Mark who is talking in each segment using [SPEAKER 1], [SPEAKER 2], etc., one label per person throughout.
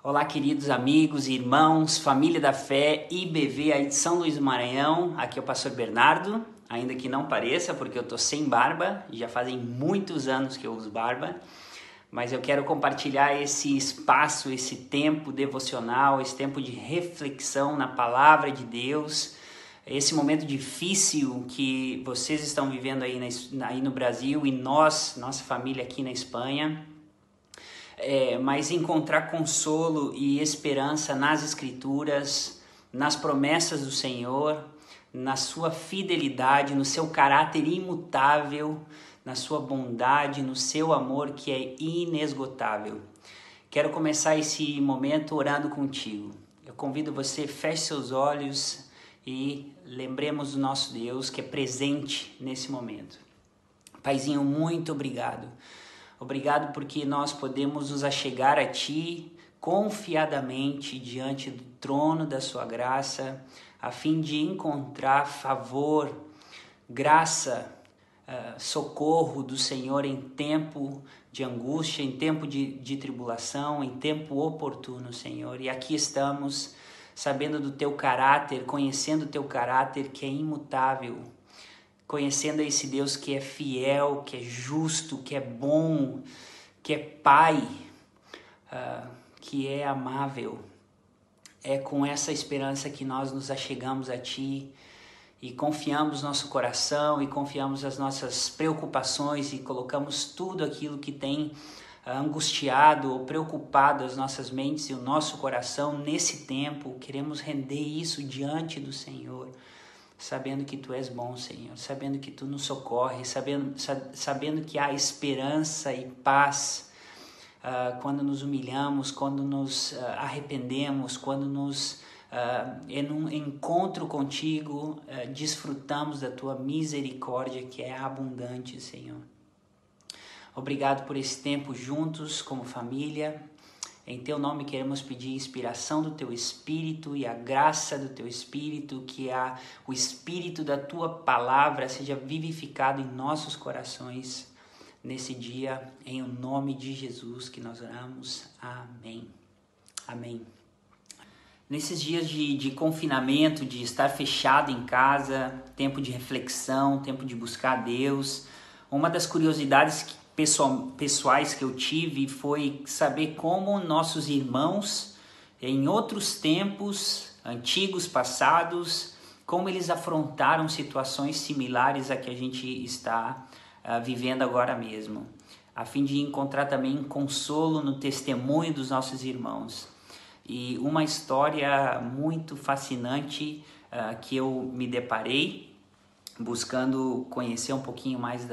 [SPEAKER 1] Olá, queridos amigos, irmãos, família da fé, IBV aí de São Luís do Maranhão. Aqui é o pastor Bernardo, ainda que não pareça, porque eu tô sem barba, já fazem muitos anos que eu uso barba, mas eu quero compartilhar esse espaço, esse tempo devocional, esse tempo de reflexão na palavra de Deus, esse momento difícil que vocês estão vivendo aí no Brasil e nossa família aqui na Espanha. Mas encontrar consolo e esperança nas Escrituras, nas promessas do Senhor, na sua fidelidade, no seu caráter imutável, na sua bondade, no seu amor que é inesgotável. Quero começar esse momento orando contigo. Eu convido você, feche seus olhos e lembremos do nosso Deus que é presente nesse momento. Paizinho, muito obrigado. Obrigado porque nós podemos nos achegar a Ti confiadamente diante do trono da Sua graça, a fim de encontrar favor, graça, socorro do Senhor em tempo de angústia, em tempo de tribulação, em tempo oportuno, Senhor. E aqui estamos, sabendo do Teu caráter, conhecendo o Teu caráter que é imutável, conhecendo esse Deus que é fiel, que é justo, que é bom, que é Pai, que é amável. É com essa esperança que nós nos achegamos a Ti e confiamos nosso coração e confiamos as nossas preocupações e colocamos tudo aquilo que tem angustiado ou preocupado as nossas mentes e o nosso coração nesse tempo. Queremos render isso diante do Senhor, sabendo que Tu és bom, Senhor, sabendo que Tu nos socorre, sabendo que há esperança e paz quando nos humilhamos, quando nos arrependemos, quando em um encontro contigo desfrutamos da Tua misericórdia que é abundante, Senhor. Obrigado por esse tempo juntos como família. Em Teu nome queremos pedir inspiração do Teu Espírito e a graça do Teu Espírito, que o Espírito da Tua Palavra seja vivificado em nossos corações nesse dia, em o nome de Jesus que nós oramos. Amém. Amém. Nesses dias de confinamento, de estar fechado em casa, tempo de reflexão, tempo de buscar a Deus, uma das curiosidades pessoais que eu tive foi saber como nossos irmãos em outros tempos, antigos, passados, como eles afrontaram situações similares a que a gente está vivendo agora mesmo, a fim de encontrar também consolo no testemunho dos nossos irmãos. E uma história muito fascinante que eu me deparei, buscando conhecer um pouquinho mais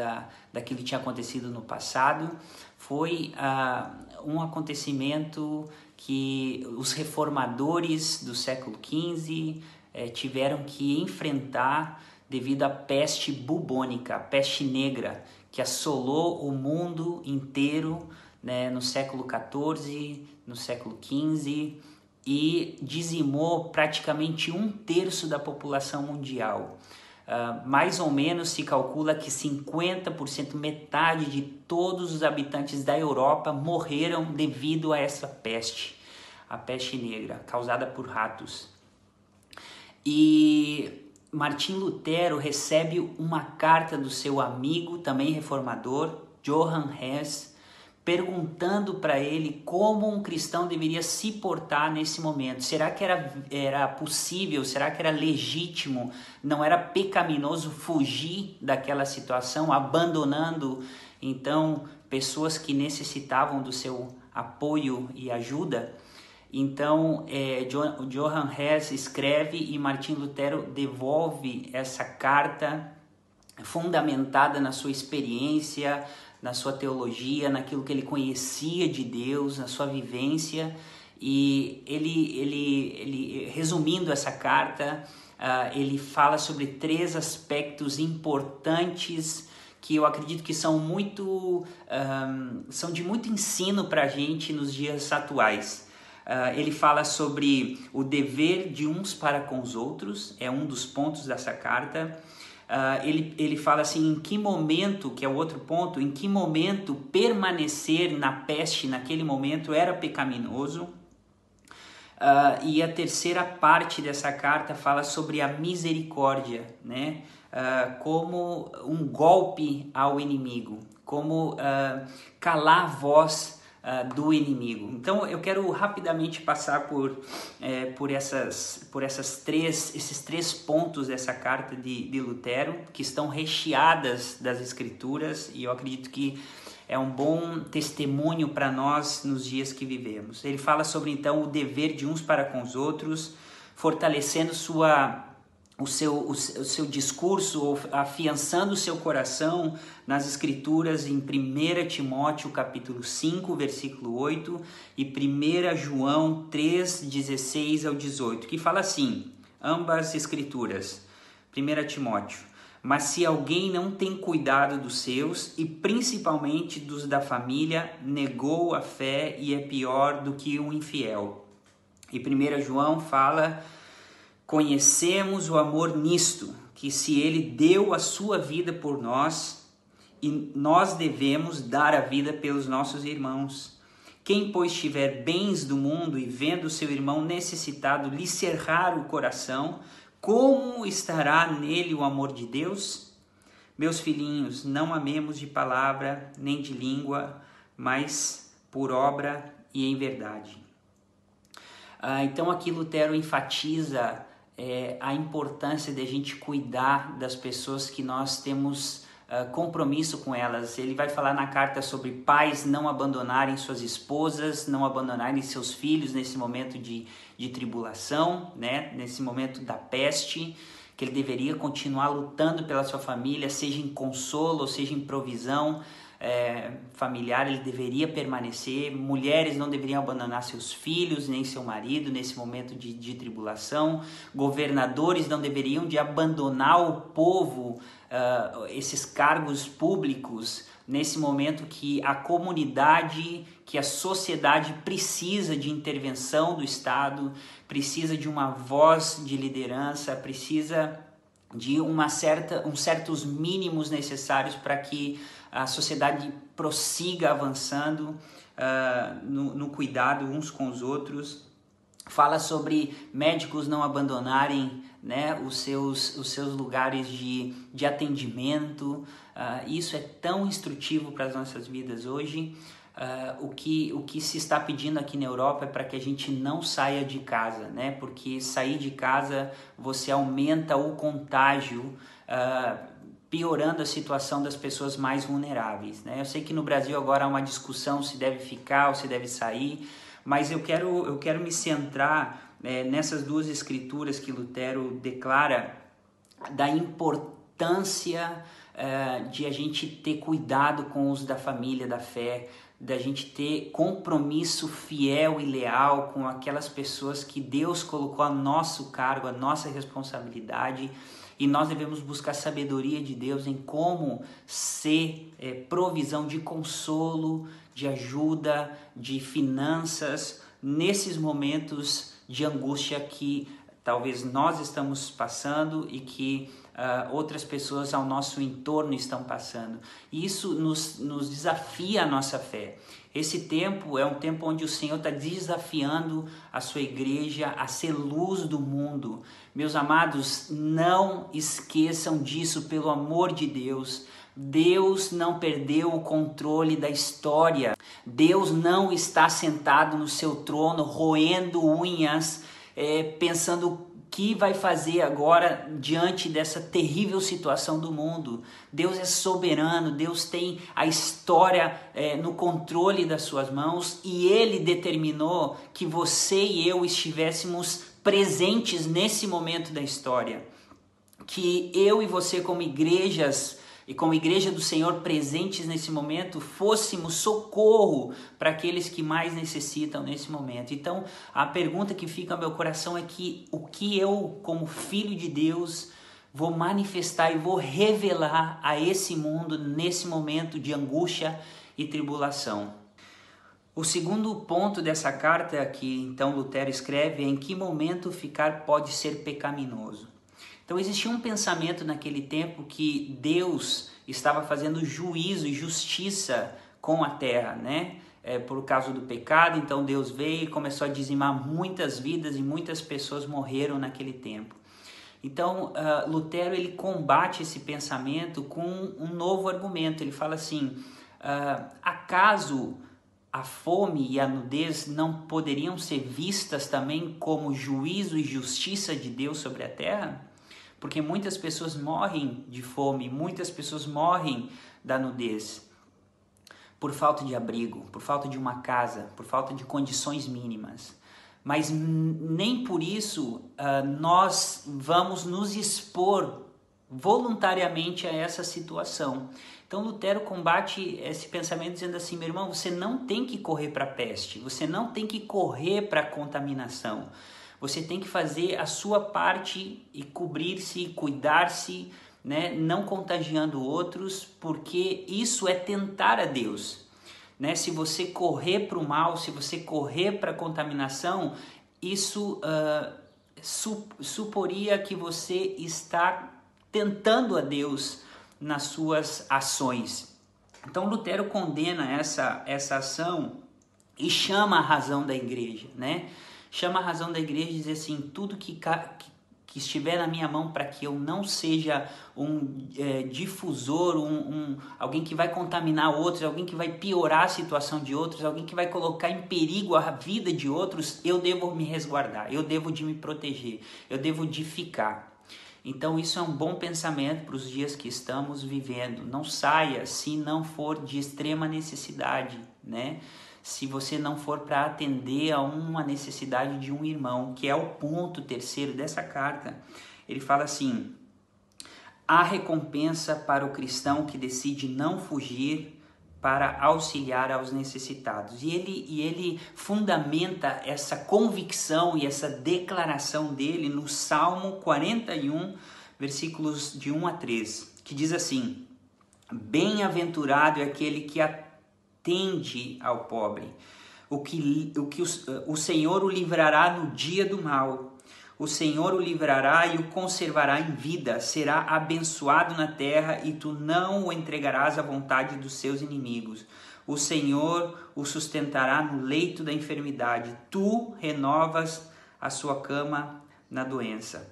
[SPEAKER 1] daquilo que tinha acontecido no passado, foi um acontecimento que os reformadores do século XV tiveram que enfrentar devido à peste bubônica, a peste negra, que assolou o mundo inteiro, né, no século XIV, no século XV, e dizimou praticamente 1/3 da população mundial. Mais ou menos se calcula que 50%, metade de todos os habitantes da Europa morreram devido a essa peste, a peste negra, causada por ratos. E Martim Lutero recebe uma carta do seu amigo, também reformador, Johann Hess, perguntando para ele como um cristão deveria se portar nesse momento. Será que era possível, será que era legítimo, não era pecaminoso fugir daquela situação, abandonando então pessoas que necessitavam do seu apoio e ajuda? Então, Johann Hess escreve e Martim Lutero devolve essa carta fundamentada na sua experiência, na sua teologia, naquilo que ele conhecia de Deus, na sua vivência. E ele resumindo essa carta, ele fala sobre 3 aspectos importantes que eu acredito que são de muito ensino para a gente nos dias atuais. Ele fala sobre o dever de uns para com os outros, é um dos pontos dessa carta. Ele fala assim, em que momento, que é o outro ponto, em que momento permanecer na peste naquele momento era pecaminoso. E a terceira parte dessa carta fala sobre a misericórdia, né? Como um golpe ao inimigo, como calar a voz do inimigo. Então eu quero rapidamente passar por esses três pontos dessa carta de Lutero, que estão recheadas das Escrituras, e eu acredito que é um bom testemunho para nós nos dias que vivemos. Ele fala sobre, então, o dever de uns para com os outros, fortalecendo o seu discurso, afiançando o seu coração nas Escrituras em 1 Timóteo capítulo 5, versículo 8 e 1 João 3, 16 ao 18, que fala assim, ambas Escrituras, 1 Timóteo: mas se alguém não tem cuidado dos seus, e principalmente dos da família, negou a fé e é pior do que um infiel. E 1 João fala: conhecemos o amor nisto, que se ele deu a sua vida por nós, e nós devemos dar a vida pelos nossos irmãos. Quem, pois, tiver bens do mundo e vendo seu irmão necessitado lhe cerrar o coração, como estará nele o amor de Deus? Meus filhinhos, não amemos de palavra nem de língua, mas por obra e em verdade. Então aqui Lutero enfatiza a importância de a gente cuidar das pessoas que nós temos compromisso com elas. Ele vai falar na carta sobre pais não abandonarem suas esposas, não abandonarem seus filhos nesse momento de tribulação, né? Nesse momento da peste, que ele deveria continuar lutando pela sua família, seja em consolo ou seja em provisão familiar, ele deveria permanecer. Mulheres não deveriam abandonar seus filhos, nem seu marido nesse momento de tribulação. Governadores não deveriam de abandonar o povo, esses cargos públicos, nesse momento que a comunidade, que a sociedade precisa de intervenção do Estado, precisa de uma voz de liderança, precisa de certos mínimos necessários para que a sociedade prossiga avançando no cuidado uns com os outros. Fala sobre médicos não abandonarem, né, os seus lugares de atendimento. Isso é tão instrutivo para as nossas vidas hoje. O que se está pedindo aqui na Europa é para que a gente não saia de casa, né? Porque sair de casa você aumenta o contágio, piorando a situação das pessoas mais vulneráveis, né? Eu sei que no Brasil agora há uma discussão se deve ficar ou se deve sair, mas eu quero me centrar nessas duas escrituras que Lutero declara da importância de a gente ter cuidado com os da família, da fé, da gente ter compromisso fiel e leal com aquelas pessoas que Deus colocou a nosso cargo, a nossa responsabilidade, e nós devemos buscar sabedoria de Deus em como ser provisão de consolo, de ajuda, de finanças, nesses momentos de angústia que talvez nós estamos passando e que outras pessoas ao nosso entorno estão passando. E isso nos desafia a nossa fé. Esse tempo é um tempo onde o Senhor está desafiando a sua igreja a ser luz do mundo. Meus amados, não esqueçam disso, pelo amor de Deus. Deus não perdeu o controle da história. Deus não está sentado no seu trono, roendo unhas, pensando o que vai fazer agora diante dessa terrível situação do mundo. Deus é soberano, Deus tem a história no controle das suas mãos, e Ele determinou que você e eu estivéssemos presentes nesse momento da história. Que eu e você, como igrejas e como igreja do Senhor presentes nesse momento, fôssemos socorro para aqueles que mais necessitam nesse momento. Então, a pergunta que fica no meu coração é que o que eu, como filho de Deus, vou manifestar e vou revelar a esse mundo nesse momento de angústia e tribulação. O segundo ponto dessa carta que então Lutero escreve é: em que momento ficar pode ser pecaminoso. Então existia um pensamento naquele tempo que Deus estava fazendo juízo e justiça com a terra, né? por causa do pecado. Então Deus veio e começou a dizimar muitas vidas e muitas pessoas morreram naquele tempo. Então Lutero ele combate esse pensamento com um novo argumento. Ele fala assim, acaso a fome e a nudez não poderiam ser vistas também como juízo e justiça de Deus sobre a terra? Porque muitas pessoas morrem de fome, muitas pessoas morrem da nudez, por falta de abrigo, por falta de uma casa, por falta de condições mínimas. Mas nem por isso nós vamos nos expor voluntariamente a essa situação. Então Lutero combate esse pensamento dizendo assim, meu irmão, você não tem que correr para a peste, você não tem que correr para a contaminação. Você tem que fazer a sua parte e cobrir-se, cuidar-se, né? Não contagiando outros, porque isso é tentar a Deus. Né? Se você correr para o mal, se você correr para a contaminação, isso suporia que você está tentando a Deus nas suas ações. Então Lutero condena essa ação e chama a razão da igreja, né? Chama a razão da igreja e diz assim, tudo que estiver na minha mão para que eu não seja um difusor, alguém que vai contaminar outros, alguém que vai piorar a situação de outros, alguém que vai colocar em perigo a vida de outros, eu devo me resguardar, eu devo de me proteger, eu devo de ficar. Então isso é um bom pensamento para os dias que estamos vivendo. Não saia se não for de extrema necessidade, né? Se você não for para atender a uma necessidade de um irmão, que é o ponto terceiro dessa carta. Ele fala assim, há recompensa para o cristão que decide não fugir para auxiliar aos necessitados. E ele fundamenta essa convicção e essa declaração dele no Salmo 41, versículos de 1 a 3, que diz assim, bem-aventurado é aquele que atende ao pobre, o Senhor o livrará no dia do mal, o Senhor o livrará e o conservará em vida, será abençoado na terra e tu não o entregarás à vontade dos seus inimigos. O Senhor o sustentará no leito da enfermidade, tu renovas a sua cama na doença.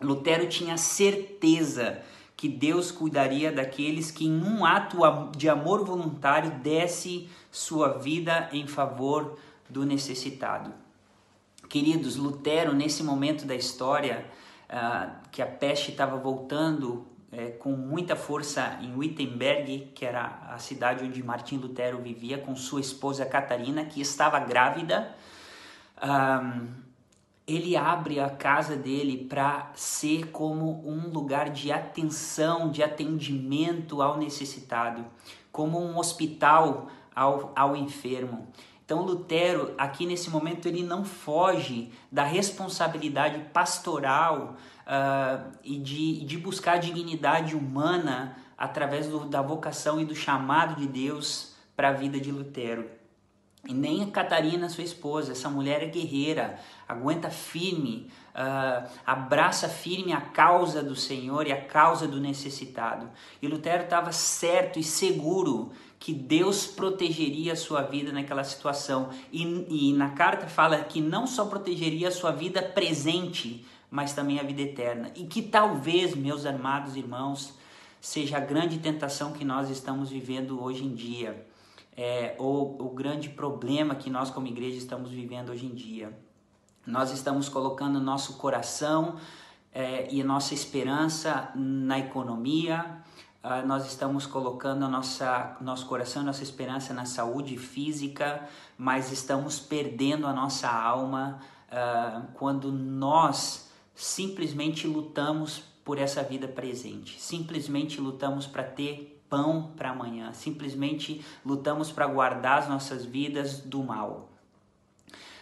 [SPEAKER 1] Lutero tinha certeza que Deus cuidaria daqueles que em um ato de amor voluntário desse sua vida em favor do necessitado. Queridos, Lutero, nesse momento da história, que a peste estava voltando com muita força em Wittenberg, que era a cidade onde Martim Lutero vivia, com sua esposa Catarina, que estava grávida, ele abre a casa dele para ser como um lugar de atenção, de atendimento ao necessitado, como um hospital ao enfermo. Então Lutero, aqui nesse momento, ele não foge da responsabilidade pastoral e de buscar a dignidade humana através da vocação e do chamado de Deus para a vida de Lutero. E nem a Catarina, sua esposa, essa mulher é guerreira, aguenta firme, abraça firme a causa do Senhor e a causa do necessitado. E Lutero estava certo e seguro que Deus protegeria a sua vida naquela situação. E na carta fala que não só protegeria a sua vida presente, mas também a vida eterna. E que talvez, meus amados irmãos, seja a grande tentação que nós estamos vivendo hoje em dia. O grande problema que nós como igreja estamos vivendo hoje em dia. Nós estamos colocando nosso coração e a nossa esperança na economia, nós estamos colocando nosso coração e nossa esperança na saúde física, mas estamos perdendo a nossa alma quando nós simplesmente lutamos por essa vida presente, simplesmente lutamos para ter pão para amanhã, simplesmente lutamos para guardar as nossas vidas do mal.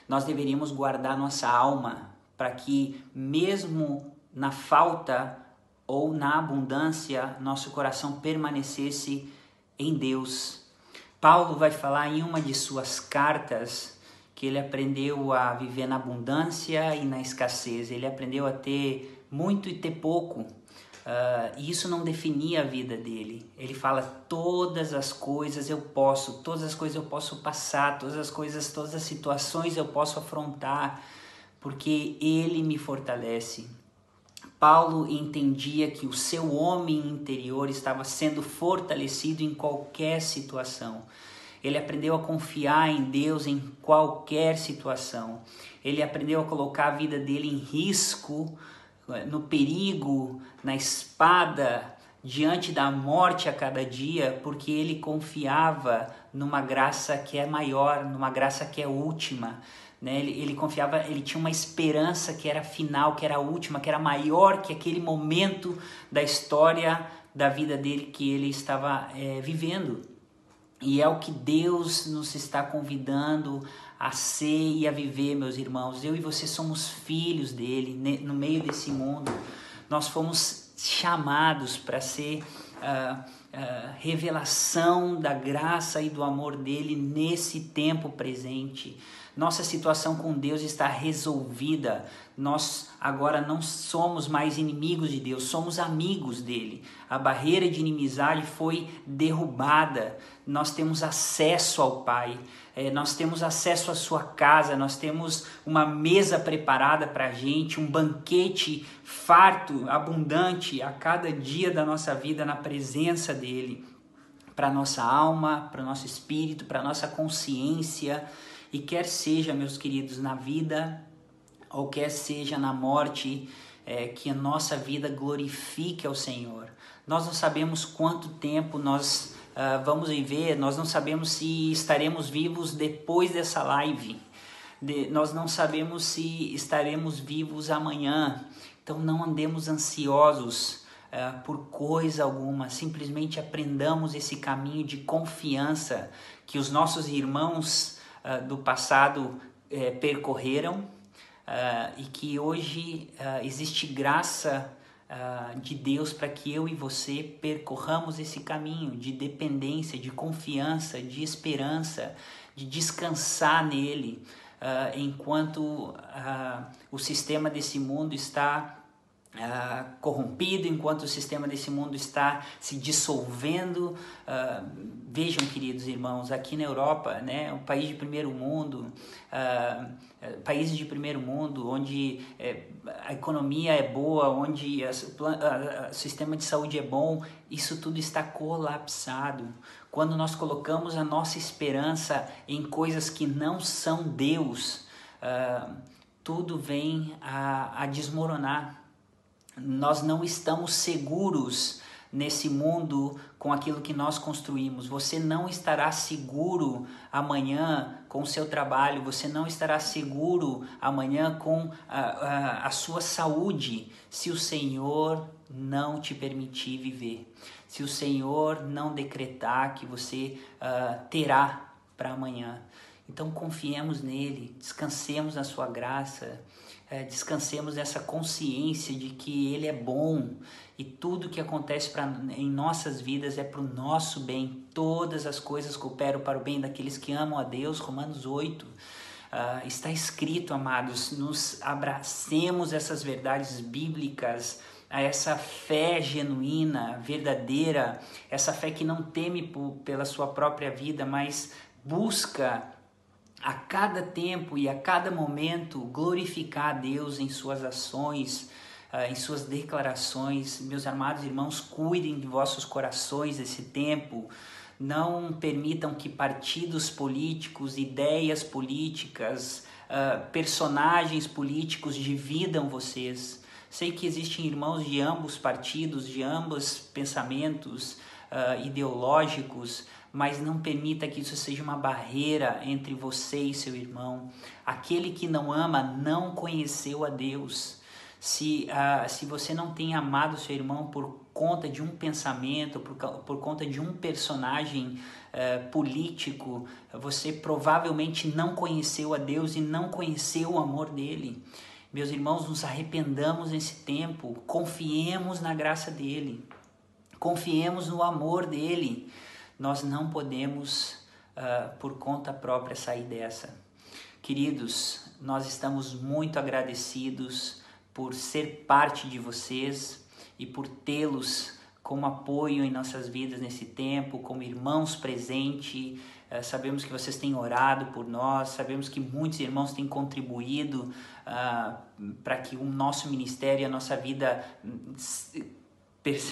[SPEAKER 1] Nós deveríamos guardar nossa alma para que mesmo na falta ou na abundância, nosso coração permanecesse em Deus. Paulo vai falar em uma de suas cartas que ele aprendeu a viver na abundância e na escassez, ele aprendeu a ter muito e ter pouco. E isso não definia a vida dele. Ele fala: todas as coisas eu posso passar, todas as situações eu posso afrontar, porque ele me fortalece. Paulo entendia que o seu homem interior estava sendo fortalecido em qualquer situação. Ele aprendeu a confiar em Deus em qualquer situação. Ele aprendeu a colocar a vida dele em risco, no perigo, na espada, diante da morte a cada dia, porque ele confiava numa graça que é maior, numa graça que é última. Ele confiava, ele tinha uma esperança que era final, que era última, que era maior que aquele momento da história da vida dele que ele estava vivendo. E é o que Deus nos está convidando a ser e a viver, meus irmãos. Eu e você somos filhos dele no meio desse mundo. Nós fomos chamados para ser revelação da graça e do amor dele nesse tempo presente. Nossa situação com Deus está resolvida. Nós agora não somos mais inimigos de Deus, somos amigos dele. A barreira de inimizade foi derrubada. Nós temos acesso ao Pai, nós temos acesso à sua casa, nós temos uma mesa preparada para a gente, um banquete farto, abundante a cada dia da nossa vida na presença dele, para a nossa alma, para o nosso espírito, para a nossa consciência. E quer seja, meus queridos, na vida ou quer seja na morte, que a nossa vida glorifique ao Senhor. Nós não sabemos quanto tempo nós vamos viver, nós não sabemos se estaremos vivos depois dessa live, nós não sabemos se estaremos vivos amanhã. Então não andemos ansiosos por coisa alguma, simplesmente aprendamos esse caminho de confiança que os nossos irmãos do passado percorreram, e que hoje existe graça de Deus para que eu e você percorramos esse caminho de dependência, de confiança, de esperança, de descansar nele, enquanto o sistema desse mundo está corrompido, enquanto o sistema desse mundo está se dissolvendo. Vejam, queridos irmãos, aqui na Europa, um país de primeiro mundo, países de primeiro mundo, onde a economia é boa, onde o sistema de saúde é bom, isso tudo está colapsado. Quando nós colocamos a nossa esperança em coisas que não são Deus, tudo vem a desmoronar. Nós não estamos seguros nesse mundo com aquilo que nós construímos. Você não estará seguro amanhã com o seu trabalho, você não estará seguro amanhã com a sua saúde, se o Senhor não te permitir viver, se o Senhor não decretar que você terá para amanhã. Então confiemos nele, descansemos na sua graça, descansemos nessa consciência de que ele é bom e tudo que acontece em nossas vidas é para o nosso bem. Todas as coisas cooperam para o bem daqueles que amam a Deus, Romanos 8. Está escrito, amados, nos abracemos essas verdades bíblicas, a essa fé genuína, verdadeira, essa fé que não teme pela sua própria vida, mas busca a cada tempo e a cada momento glorificar a Deus em suas ações, em suas declarações. Meus amados irmãos, cuidem de vossos corações esse tempo. Não permitam que partidos políticos, ideias políticas, personagens políticos dividam vocês. Sei que existem irmãos de ambos partidos, de ambos pensamentos ideológicos, mas não permita que isso seja uma barreira entre você e seu irmão. Aquele que não ama não conheceu a Deus. Se você não tem amado seu irmão por conta de um pensamento, por conta de um personagem político, você provavelmente não conheceu a Deus e não conheceu o amor dele. Meus irmãos, nos arrependamos nesse tempo, confiemos na graça dele, confiemos no amor dele. Nós não podemos, por conta própria, sair dessa. Queridos, nós estamos muito agradecidos por ser parte de vocês. e por tê-los como apoio em nossas vidas nesse tempo, como irmãos presentes. Sabemos que vocês têm orado por nós, sabemos que muitos irmãos têm contribuído para que o nosso ministério e a nossa vida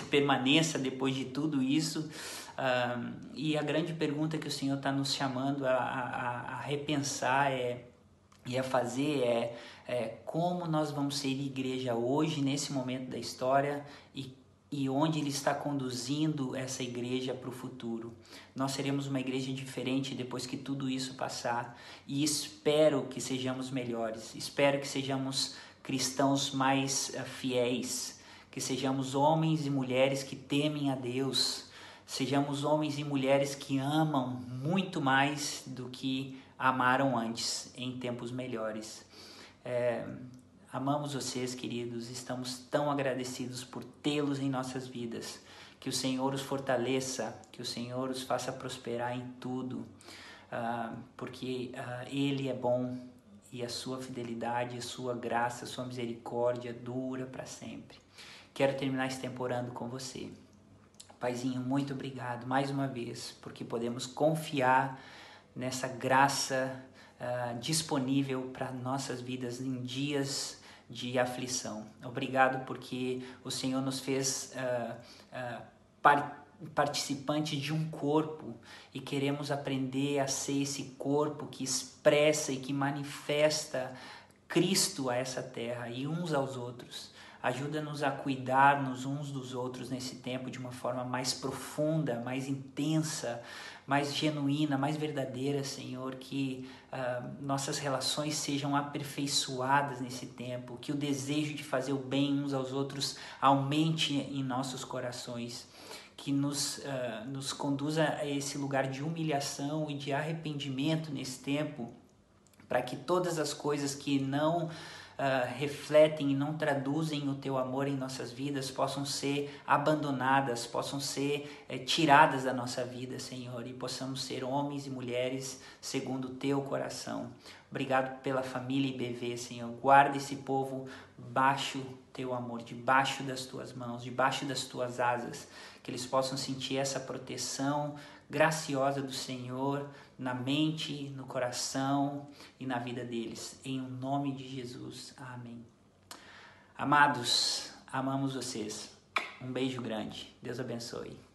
[SPEAKER 1] permaneça depois de tudo isso. E a grande pergunta que o Senhor está nos chamando a repensar e a fazer é como nós vamos ser igreja hoje, nesse momento da história, e onde Ele está conduzindo essa igreja para o futuro. Nós seremos uma igreja diferente depois que tudo isso passar, e espero que sejamos melhores, espero que sejamos cristãos mais fiéis, que sejamos homens e mulheres que temem a Deus, sejamos homens e mulheres que amam muito mais do que amaram antes, em tempos melhores. Amamos vocês, queridos, estamos tão agradecidos por tê-los em nossas vidas. Que o Senhor os fortaleça, que o Senhor os faça prosperar em tudo, porque Ele é bom e a sua fidelidade, a sua graça, a sua misericórdia dura para sempre. Quero terminar esse tempo orando com você. Paizinho, muito obrigado mais uma vez, porque podemos confiar nessa graça disponível para nossas vidas em dias de aflição. Obrigado porque o Senhor nos fez participantes de um corpo e queremos aprender a ser esse corpo que expressa e que manifesta Cristo a essa terra e uns aos outros. Ajuda-nos a cuidar-nos uns dos outros nesse tempo de uma forma mais profunda, mais intensa, mais genuína, mais verdadeira, Senhor, que nossas relações sejam aperfeiçoadas nesse tempo, que o desejo de fazer o bem uns aos outros aumente em nossos corações, que nos conduza a esse lugar de humilhação e de arrependimento nesse tempo, para que todas as coisas que não refletem e não traduzem o Teu amor em nossas vidas possam ser abandonadas, possam ser tiradas da nossa vida, Senhor, e possamos ser homens e mulheres segundo o Teu coração. Obrigado pela família IBV, Senhor. Guarda esse povo baixo Teu amor, debaixo das Tuas mãos, debaixo das Tuas asas, que eles possam sentir essa proteção graciosa do Senhor na mente, no coração e na vida deles. Em nome de Jesus. Amém. Amados, amamos vocês. Um beijo grande. Deus abençoe.